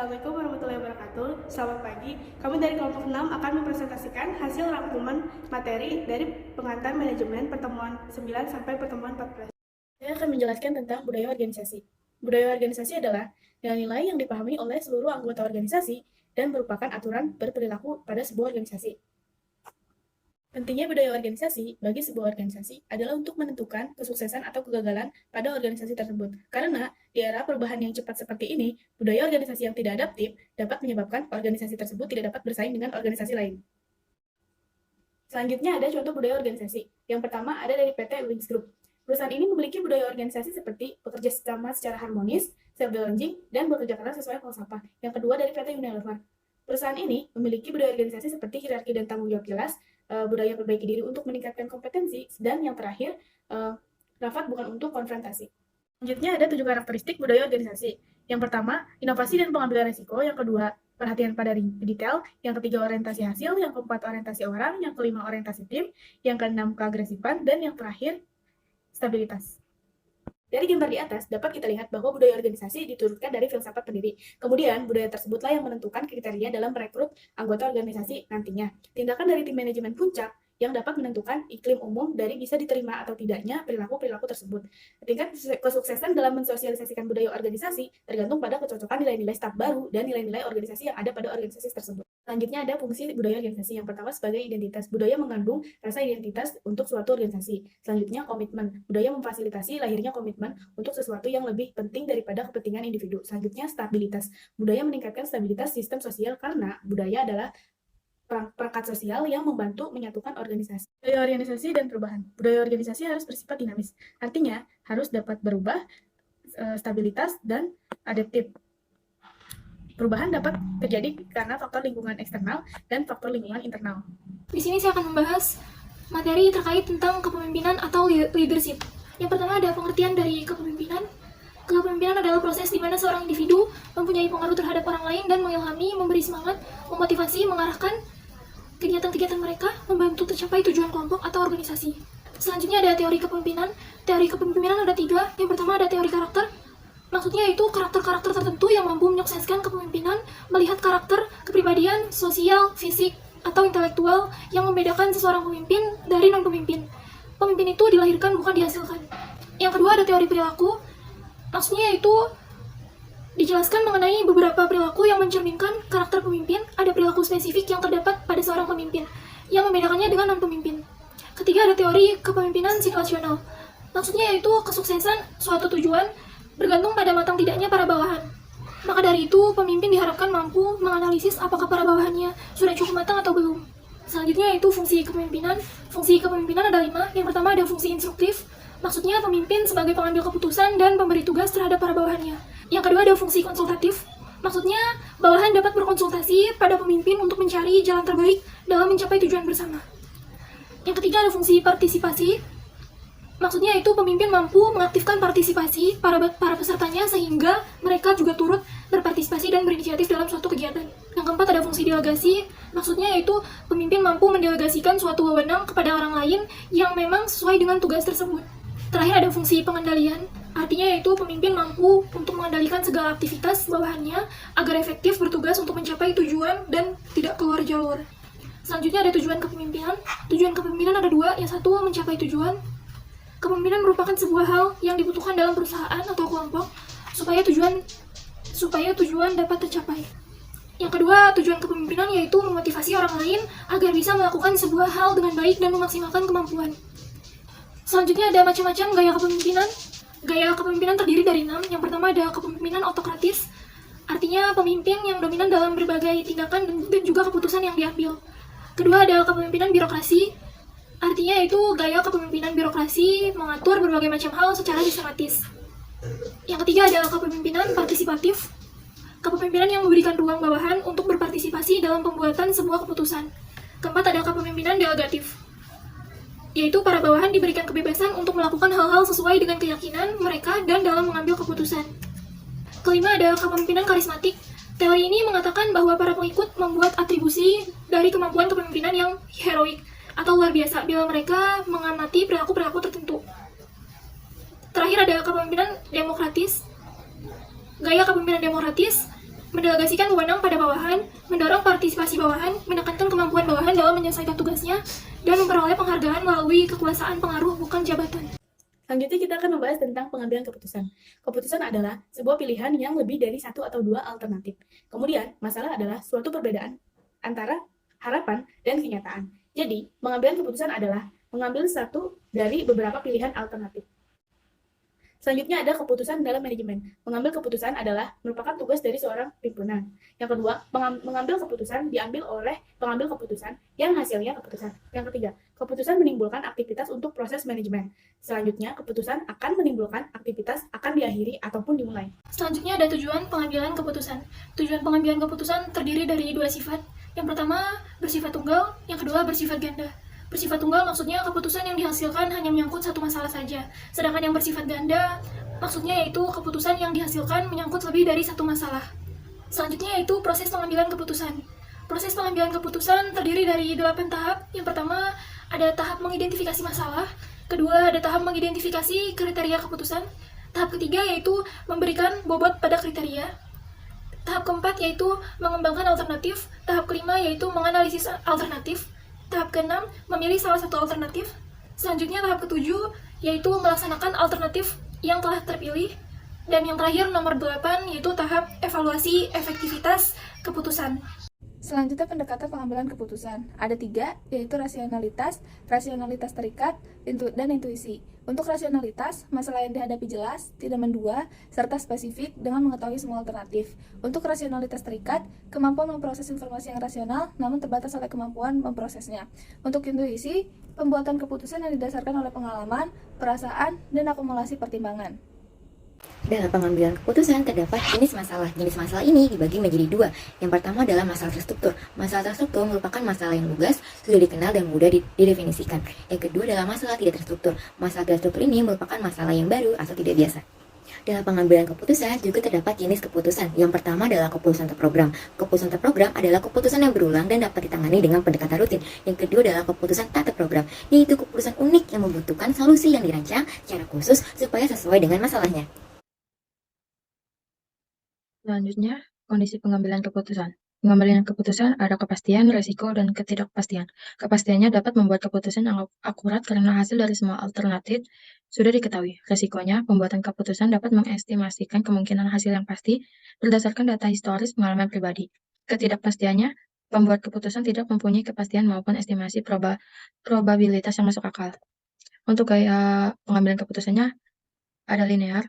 Assalamualaikum warahmatullahi wabarakatuh. Selamat pagi. Kami dari kelompok 6 akan mempresentasikan hasil rangkuman materi dari pengantar manajemen pertemuan 9 sampai pertemuan 14. Saya akan menjelaskan tentang budaya organisasi. Budaya organisasi adalah nilai-nilai yang dipahami oleh seluruh anggota organisasi dan merupakan aturan berperilaku pada sebuah organisasi. Pentingnya budaya organisasi bagi sebuah organisasi adalah untuk menentukan kesuksesan atau kegagalan pada organisasi tersebut. Karena di era perubahan yang cepat seperti ini, budaya organisasi yang tidak adaptif dapat menyebabkan organisasi tersebut tidak dapat bersaing dengan organisasi lain. Selanjutnya ada contoh budaya organisasi. Yang pertama ada dari PT Wings Group. Perusahaan ini memiliki budaya organisasi seperti bekerja sama secara harmonis, self-challenging, dan bekerja keras sesuai falsafah. Yang kedua dari PT Unilever. Perusahaan ini memiliki budaya organisasi seperti hierarki dan tanggung jawab jelas, budaya perbaiki diri untuk meningkatkan kompetensi, dan yang terakhir, rapat bukan untuk konfrontasi. Selanjutnya ada 7 karakteristik budaya organisasi. Yang pertama, inovasi dan pengambilan risiko. Yang kedua, perhatian pada detail. Yang ketiga, orientasi hasil. Yang keempat, orientasi orang. Yang kelima, orientasi tim. Yang keenam, keagresifan. Dan yang terakhir, stabilitas. Dari gambar di atas, dapat kita lihat bahwa budaya organisasi diturunkan dari filsafat pendiri. Kemudian, budaya tersebutlah yang menentukan kriteria dalam merekrut anggota organisasi nantinya. Tindakan dari tim manajemen puncak yang dapat menentukan iklim umum dari bisa diterima atau tidaknya perilaku-perilaku tersebut. Tingkat kesuksesan dalam mensosialisasikan budaya organisasi tergantung pada kecocokan nilai-nilai staf baru dan nilai-nilai organisasi yang ada pada organisasi tersebut. Selanjutnya ada fungsi budaya organisasi. Yang pertama sebagai identitas. Budaya mengandung rasa identitas untuk suatu organisasi. Selanjutnya komitmen. Budaya memfasilitasi lahirnya komitmen untuk sesuatu yang lebih penting daripada kepentingan individu. Selanjutnya stabilitas. Budaya meningkatkan stabilitas sistem sosial karena budaya adalah perangkat sosial yang membantu menyatukan organisasi. Budaya organisasi dan perubahan. Budaya organisasi harus bersifat dinamis. Artinya harus dapat berubah, stabilitas, dan adaptif. Perubahan dapat terjadi karena faktor lingkungan eksternal dan faktor lingkungan internal. Di sini saya akan membahas materi terkait tentang kepemimpinan atau leadership. Yang pertama ada pengertian dari kepemimpinan. Kepemimpinan adalah proses di mana seorang individu mempunyai pengaruh terhadap orang lain dan mengilhami, memberi semangat, memotivasi, mengarahkan kegiatan-kegiatan mereka, membantu tercapai tujuan kelompok atau organisasi. Selanjutnya ada teori kepemimpinan. Teori kepemimpinan ada 3. Yang pertama ada teori karakter. Maksudnya itu karakter-karakter tertentu yang mampu menyukseskan kepemimpinan, melihat karakter, kepribadian, sosial, fisik, atau intelektual yang membedakan seseorang pemimpin dari non-pemimpin. Pemimpin itu dilahirkan bukan dihasilkan. Yang kedua ada teori perilaku. Maksudnya itu dijelaskan mengenai beberapa perilaku yang mencerminkan karakter pemimpin. Ada perilaku spesifik yang terdapat pada seorang pemimpin yang membedakannya dengan non-pemimpin. Ketiga ada teori kepemimpinan situasional. Maksudnya itu kesuksesan suatu tujuan bergantung pada matang tidaknya para bawahan. Maka dari itu, pemimpin diharapkan mampu menganalisis apakah para bawahannya sudah cukup matang atau belum. Selanjutnya yaitu fungsi kepemimpinan. Fungsi kepemimpinan ada 5. Yang pertama ada fungsi instruktif. Maksudnya pemimpin sebagai pengambil keputusan dan pemberi tugas terhadap para bawahannya. Yang kedua ada fungsi konsultatif. Maksudnya bawahan dapat berkonsultasi pada pemimpin untuk mencari jalan terbaik dalam mencapai tujuan bersama. Yang ketiga ada fungsi partisipasi. Maksudnya itu pemimpin mampu mengaktifkan partisipasi para pesertanya sehingga mereka juga turut berpartisipasi dan berinisiatif dalam suatu kegiatan. Yang keempat ada fungsi delegasi. Maksudnya yaitu pemimpin mampu mendelegasikan suatu wewenang kepada orang lain yang memang sesuai dengan tugas tersebut. Terakhir ada fungsi pengendalian. Artinya yaitu pemimpin mampu untuk mengendalikan segala aktivitas bawahannya agar efektif bertugas untuk mencapai tujuan dan tidak keluar jalur. Selanjutnya ada tujuan kepemimpinan. Tujuan kepemimpinan ada 2. Yang satu mencapai tujuan. Kepemimpinan merupakan sebuah hal yang dibutuhkan dalam perusahaan atau kelompok supaya tujuan dapat tercapai. Yang kedua, tujuan kepemimpinan yaitu memotivasi orang lain agar bisa melakukan sebuah hal dengan baik dan memaksimalkan kemampuan. Selanjutnya ada macam-macam gaya kepemimpinan. Gaya kepemimpinan terdiri dari 6. Yang pertama ada kepemimpinan autokratis. Artinya pemimpin yang dominan dalam berbagai tindakan dan juga keputusan yang diambil. Kedua ada kepemimpinan birokrasi. Artinya itu gaya kepemimpinan birokrasi mengatur berbagai macam hal secara sistematis. Yang ketiga ada kepemimpinan partisipatif. Kepemimpinan yang memberikan ruang bawahan untuk berpartisipasi dalam pembuatan sebuah keputusan. Keempat ada kepemimpinan delegatif. Yaitu para bawahan diberikan kebebasan untuk melakukan hal-hal sesuai dengan keyakinan mereka dan dalam mengambil keputusan. Kelima ada kepemimpinan karismatik. Teori ini mengatakan bahwa para pengikut membuat atribusi dari kemampuan kepemimpinan yang heroik atau luar biasa bila mereka mengamati perilaku-perilaku tertentu. Terakhir ada kepemimpinan demokratis. Gaya kepemimpinan demokratis mendelegasikan wewenang pada bawahan, mendorong partisipasi bawahan, menekankan kemampuan bawahan dalam menyelesaikan tugasnya, dan memperoleh penghargaan melalui kekuasaan pengaruh bukan jabatan. Selanjutnya kita akan membahas tentang pengambilan keputusan. Keputusan adalah sebuah pilihan yang lebih dari satu atau dua alternatif. Kemudian, masalah adalah suatu perbedaan antara harapan dan kenyataan. Jadi, pengambilan keputusan adalah mengambil satu dari beberapa pilihan alternatif. Selanjutnya ada keputusan dalam manajemen. Mengambil keputusan adalah merupakan tugas dari seorang pimpinan. Yang kedua, mengambil keputusan diambil oleh pengambil keputusan yang hasilnya keputusan. Yang ketiga, keputusan menimbulkan aktivitas untuk proses manajemen. Selanjutnya, keputusan akan menimbulkan aktivitas akan diakhiri ataupun dimulai. Selanjutnya ada tujuan pengambilan keputusan. Tujuan pengambilan keputusan terdiri dari dua sifat. Yang pertama bersifat tunggal, yang kedua bersifat ganda. Bersifat tunggal maksudnya keputusan yang dihasilkan hanya menyangkut satu masalah saja. Sedangkan yang bersifat ganda maksudnya yaitu keputusan yang dihasilkan menyangkut lebih dari satu masalah. Selanjutnya yaitu proses pengambilan keputusan. Proses pengambilan keputusan terdiri dari 8 tahap. Yang pertama ada tahap mengidentifikasi masalah. Kedua ada tahap mengidentifikasi kriteria keputusan. Tahap ketiga yaitu memberikan bobot pada kriteria. Tahap keempat yaitu mengembangkan alternatif. Tahap kelima yaitu menganalisis alternatif. Tahap keenam, memilih salah satu alternatif. Selanjutnya tahap ketujuh, yaitu melaksanakan alternatif yang telah terpilih. Dan yang terakhir, nomor 8, yaitu tahap evaluasi efektivitas keputusan. Selanjutnya pendekatan pengambilan keputusan. Ada 3, yaitu rasionalitas terikat, dan intuisi. Untuk rasionalitas, masalah yang dihadapi jelas, tidak mendua, serta spesifik dengan mengetahui semua alternatif. Untuk rasionalitas terikat, kemampuan memproses informasi yang rasional, namun terbatas oleh kemampuan memprosesnya. Untuk intuisi, pembuatan keputusan yang didasarkan oleh pengalaman, perasaan, dan akumulasi pertimbangan. Dalam pengambilan keputusan terdapat jenis masalah. Jenis masalah ini dibagi menjadi 2. Yang pertama adalah masalah terstruktur. Masalah terstruktur merupakan masalah yang lugas, sudah dikenal dan mudah didefinisikan. Yang kedua adalah masalah tidak terstruktur. Masalah tidak terstruktur ini merupakan masalah yang baru atau tidak biasa. Dalam pengambilan keputusan juga terdapat jenis keputusan. Yang pertama adalah keputusan terprogram. Keputusan terprogram adalah keputusan yang berulang dan dapat ditangani dengan pendekatan rutin. Yang kedua adalah keputusan tak terprogram, yaitu keputusan unik yang membutuhkan solusi yang dirancang secara khusus supaya sesuai dengan masalahnya. Selanjutnya, kondisi pengambilan keputusan. Pengambilan keputusan ada kepastian, resiko, dan ketidakpastian. Kepastiannya dapat membuat keputusan yang akurat karena hasil dari semua alternatif sudah diketahui. Resikonya, pembuatan keputusan dapat mengestimasikan kemungkinan hasil yang pasti berdasarkan data historis pengalaman pribadi. Ketidakpastiannya, pembuat keputusan tidak mempunyai kepastian maupun estimasi probabilitas yang masuk akal. Untuk gaya pengambilan keputusannya ada linear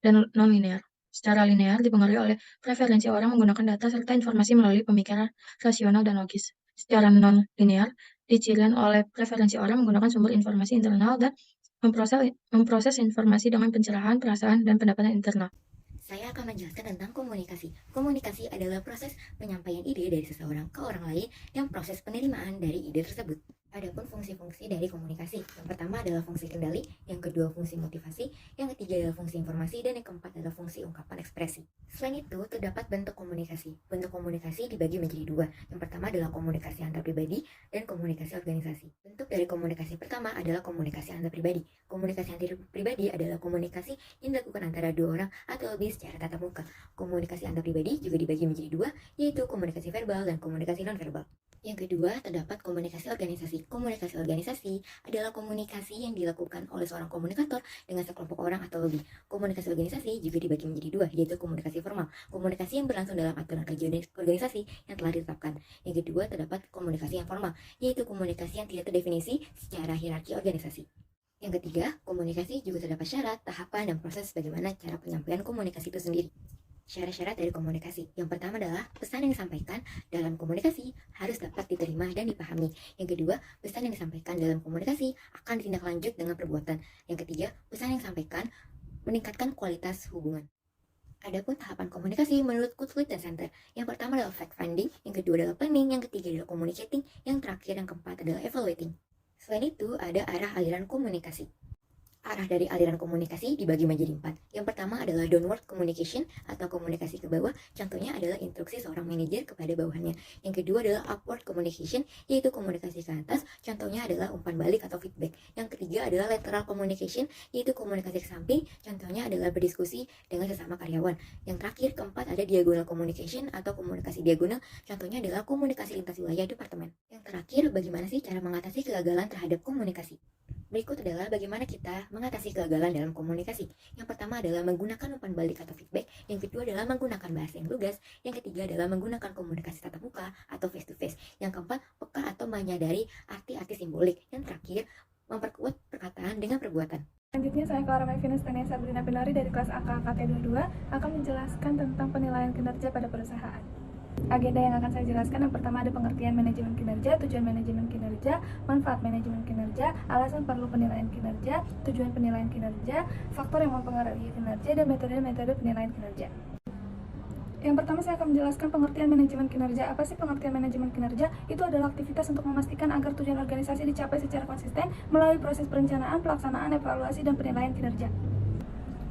dan non-linear. Secara linear dipengaruhi oleh preferensi orang menggunakan data serta informasi melalui pemikiran rasional dan logis. Secara non-linear dicirikan oleh preferensi orang menggunakan sumber informasi internal dan memproses informasi dengan pencerahan, perasaan, dan pendapatan internal. Saya akan menjelaskan tentang komunikasi. Komunikasi adalah proses penyampaian ide dari seseorang ke orang lain dan proses penerimaan dari ide tersebut. Adapun fungsi-fungsi dari komunikasi. Yang pertama adalah fungsi kendali, yang kedua fungsi motivasi, yang ketiga adalah fungsi informasi, dan yang keempat adalah fungsi ungkapan ekspresi. Selain itu, terdapat bentuk komunikasi. Bentuk komunikasi dibagi menjadi 2. Yang pertama adalah komunikasi antar pribadi dan komunikasi organisasi. Bentuk dari komunikasi pertama adalah komunikasi antar pribadi. Komunikasi antar pribadi adalah komunikasi yang dilakukan antara 2 orang atau lebih secara tatap muka. Komunikasi antar pribadi juga dibagi menjadi 2, yaitu komunikasi verbal dan komunikasi non-verbal. Yang kedua, terdapat komunikasi organisasi. Komunikasi organisasi adalah komunikasi yang dilakukan oleh seorang komunikator dengan sekelompok orang atau lebih. Komunikasi organisasi juga dibagi menjadi 2, yaitu komunikasi formal. Komunikasi yang berlangsung dalam aturan kerja organisasi yang telah ditetapkan. Yang kedua, terdapat komunikasi yang formal, yaitu komunikasi yang tidak terdefinisi secara hierarki organisasi. Yang ketiga, komunikasi juga terdapat syarat, tahapan, dan proses bagaimana cara penyampaian komunikasi itu sendiri. Syarat-syarat dari komunikasi. Yang pertama adalah pesan yang disampaikan dalam komunikasi harus dapat diterima dan dipahami. Yang kedua, pesan yang disampaikan dalam komunikasi akan ditindaklanjut dengan perbuatan. Yang ketiga, pesan yang disampaikan meningkatkan kualitas hubungan. Adapun tahapan komunikasi menurut Kutlit dan Center. Yang pertama adalah fact-finding, yang kedua adalah planning, yang ketiga adalah communicating, yang terakhir yang keempat adalah evaluating. Selain itu, ada arah aliran komunikasi. Arah dari aliran komunikasi dibagi menjadi 4. Yang pertama adalah downward communication atau komunikasi ke bawah, contohnya adalah instruksi seorang manajer kepada bawahannya. Yang kedua adalah upward communication, yaitu komunikasi ke atas, contohnya adalah umpan balik atau feedback. Yang ketiga adalah lateral communication, yaitu komunikasi ke samping, contohnya adalah berdiskusi dengan sesama karyawan. Yang terakhir, keempat, ada diagonal communication atau komunikasi diagonal, contohnya adalah komunikasi lintas wilayah departemen. Yang terakhir, bagaimana sih cara mengatasi kegagalan terhadap komunikasi? Berikut adalah bagaimana kita mengatasi kegagalan dalam komunikasi. Yang pertama adalah menggunakan umpan balik atau feedback. Yang kedua adalah menggunakan bahasa yang lugas. Yang ketiga adalah menggunakan komunikasi tatap muka atau face to face. Yang keempat, peka atau menyadari arti-arti simbolik. Yang terakhir, memperkuat perkataan dengan perbuatan. Selanjutnya, saya Clara Mevinus Tania Sabrina Pinari dari kelas AKKT22 akan menjelaskan tentang penilaian kinerja pada perusahaan. Agenda yang akan saya jelaskan, yang pertama ada pengertian manajemen kinerja, tujuan manajemen kinerja, manfaat manajemen kinerja, alasan perlu penilaian kinerja, tujuan penilaian kinerja, faktor yang mempengaruhi kinerja, dan metode-metode penilaian kinerja. Yang pertama saya akan menjelaskan pengertian manajemen kinerja. Apa sih pengertian manajemen kinerja? Itu adalah aktivitas untuk memastikan agar tujuan organisasi dicapai secara konsisten melalui proses perencanaan, pelaksanaan, evaluasi, dan penilaian kinerja.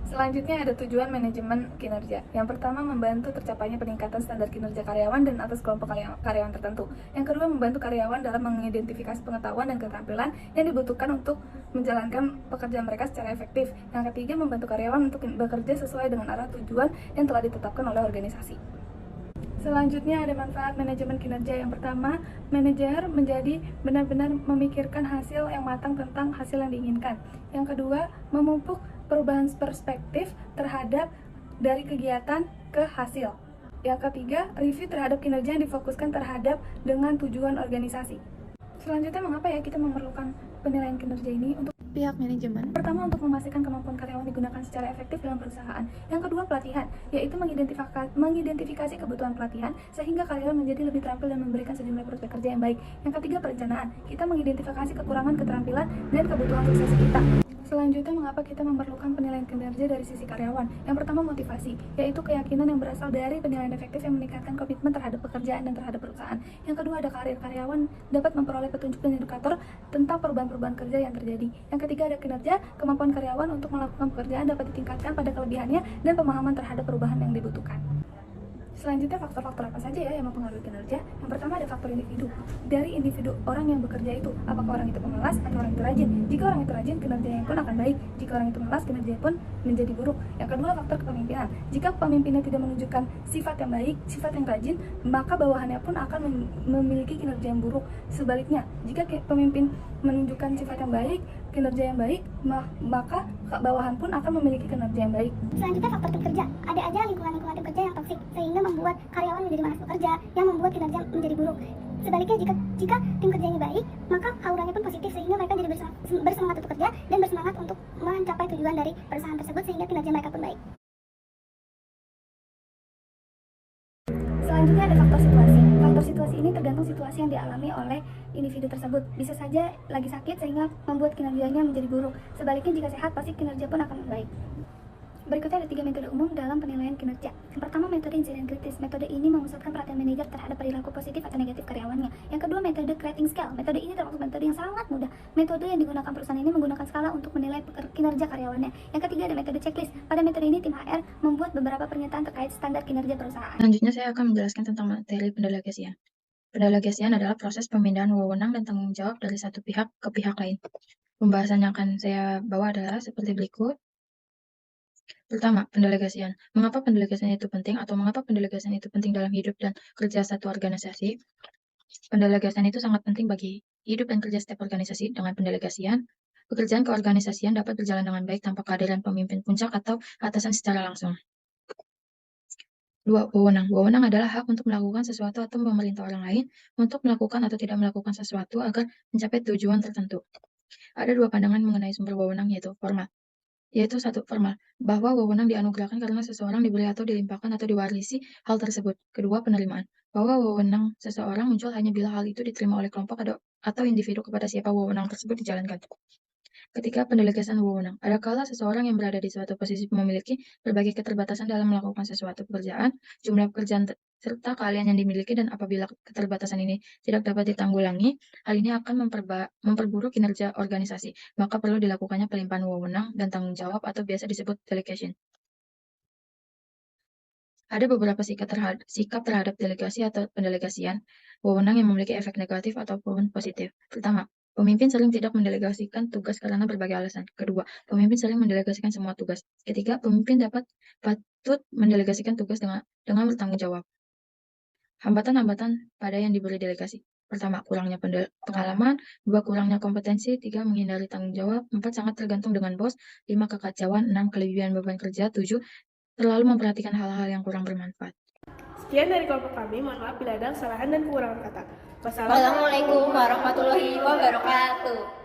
Selanjutnya ada tujuan manajemen kinerja. Yang pertama, membantu tercapainya peningkatan standar kinerja karyawan dan atas kelompok karyawan tertentu. Yang kedua, membantu karyawan dalam mengidentifikasi pengetahuan dan keterampilan yang dibutuhkan untuk menjalankan pekerjaan mereka secara efektif. Yang ketiga, membantu karyawan untuk bekerja sesuai dengan arah tujuan yang telah ditetapkan oleh organisasi. Selanjutnya ada manfaat manajemen kinerja. Yang pertama, manajer menjadi benar-benar memikirkan hasil yang matang tentang hasil yang diinginkan. Yang kedua, memupuk perubahan perspektif terhadap dari kegiatan ke hasil. Yang ketiga, review terhadap kinerja yang difokuskan terhadap dengan tujuan organisasi. Selanjutnya, mengapa ya kita memerlukan penilaian kinerja ini untuk pihak manajemen? Pertama, untuk memastikan kemampuan karyawan digunakan secara efektif dalam perusahaan. Yang kedua, pelatihan, yaitu mengidentifikasi kebutuhan pelatihan sehingga karyawan menjadi lebih terampil dan memberikan sejumlah prospek kerja yang baik. Yang ketiga, perencanaan, kita mengidentifikasi kekurangan, keterampilan, dan kebutuhan suksesi kita. Selanjutnya, mengapa kita memerlukan penilaian kinerja dari sisi karyawan? Yang pertama, motivasi, yaitu keyakinan yang berasal dari penilaian efektif yang meningkatkan komitmen terhadap pekerjaan dan terhadap perusahaan. Yang kedua, ada karir, karyawan dapat memperoleh petunjuk dan indikator tentang perubahan-perubahan kerja yang terjadi. Yang ketiga, ada kinerja, kemampuan karyawan untuk melakukan pekerjaan dapat ditingkatkan pada kelebihannya dan pemahaman terhadap perubahan yang dibutuhkan. Selanjutnya, faktor-faktor apa saja ya yang mempengaruhi kinerja? Yang pertama ada faktor individu. Dari individu orang yang bekerja itu, apakah orang itu pemalas atau orang itu rajin? Jika orang itu rajin, kinerjanya pun akan baik. Jika orang itu malas, kinerjanya pun menjadi buruk. Yang kedua, faktor kepemimpinan. Jika pemimpinnya tidak menunjukkan sifat yang baik, sifat yang rajin, maka bawahannya pun akan memiliki kinerja yang buruk. Sebaliknya, jika pemimpin menunjukkan sifat yang baik, kinerja yang baik, maka bawahan pun akan memiliki kinerja yang baik. Selanjutnya faktor tim kerja. Ada aja lingkungan tim kerja yang toksik sehingga membuat karyawan menjadi malas bekerja, yang membuat kinerja menjadi buruk. Sebaliknya, jika tim kerjanya baik, maka auranya pun positif sehingga mereka jadi bersemangat untuk bekerja dan bersemangat untuk mencapai tujuan dari perusahaan tersebut sehingga kinerja mereka pun baik. Selanjutnya ada faktor situasi. Faktor situasi ini tergantung situasi yang dialami oleh individu tersebut. Bisa saja lagi sakit sehingga membuat kinerjanya menjadi buruk. Sebaliknya, jika sehat pasti kinerja pun akan membaik. Berikutnya ada 3 metode umum dalam penilaian kinerja. Yang pertama, metode insiden kritis. Metode ini memusatkan perhatian manajer terhadap perilaku positif atau negatif karyawannya. Yang kedua, metode grading scale. Metode ini termasuk metode yang sangat mudah. Metode yang digunakan perusahaan ini menggunakan skala untuk menilai kinerja karyawannya. Yang ketiga, ada metode checklist. Pada metode ini, tim HR membuat beberapa pernyataan terkait standar kinerja perusahaan. Selanjutnya, saya akan menjelaskan tentang materi pendelegasian. Pendelegasian adalah proses pemindahan wewenang dan tanggung jawab dari satu pihak ke pihak lain. Pembahasan yang akan saya bawa adalah seperti berikut. Pertama, pendelegasian. Mengapa pendelegasian itu penting atau mengapa pendelegasian itu penting dalam hidup dan kerja satu organisasi? Pendelegasian itu sangat penting bagi hidup dan kerja setiap organisasi. Dengan pendelegasian, pekerjaan keorganisasian dapat berjalan dengan baik tanpa kehadiran pemimpin puncak atau atasan secara langsung. 2. Wewenang. Wewenang adalah hak untuk melakukan sesuatu atau memerintah orang lain untuk melakukan atau tidak melakukan sesuatu agar mencapai tujuan tertentu. Ada 2 pandangan mengenai sumber wewenang, yaitu formal. Satu, formal, bahwa wewenang dianugerahkan karena seseorang diberi atau dilimpahkan atau diwarisi hal tersebut. Kedua, penerimaan, bahwa wewenang seseorang muncul hanya bila hal itu diterima oleh kelompok atau individu kepada siapa wewenang tersebut dijalankan. Ketika pendelegasian wewenang, ada kala seseorang yang berada di suatu posisi memiliki berbagai keterbatasan dalam melakukan sesuatu pekerjaan, jumlah pekerjaan serta keahlian yang dimiliki, dan apabila keterbatasan ini tidak dapat ditanggulangi, hal ini akan memperburuk kinerja organisasi. Maka perlu dilakukannya pelimpahan wewenang dan tanggung jawab atau biasa disebut delegation. Ada beberapa sikap terhadap delegasi atau pendelegasian wewenang yang memiliki efek negatif ataupun positif. Pertama, pemimpin sering tidak mendelegasikan tugas karena berbagai alasan. Kedua, pemimpin sering mendelegasikan semua tugas. Ketiga, pemimpin patut mendelegasikan tugas dengan bertanggung jawab. Hambatan-hambatan pada yang diberi delegasi. Pertama, kurangnya pengalaman. Dua, kurangnya kompetensi. Tiga, menghindari tanggung jawab. Empat, sangat tergantung dengan bos. Lima, kekacauan. Enam, kelebihan beban kerja. Tujuh, terlalu memperhatikan hal-hal yang kurang bermanfaat. Sekian dari kelompok kami, mohon maaf bila ada kesalahan dan kekurangan kata. Wassalamualaikum warahmatullahi wabarakatuh.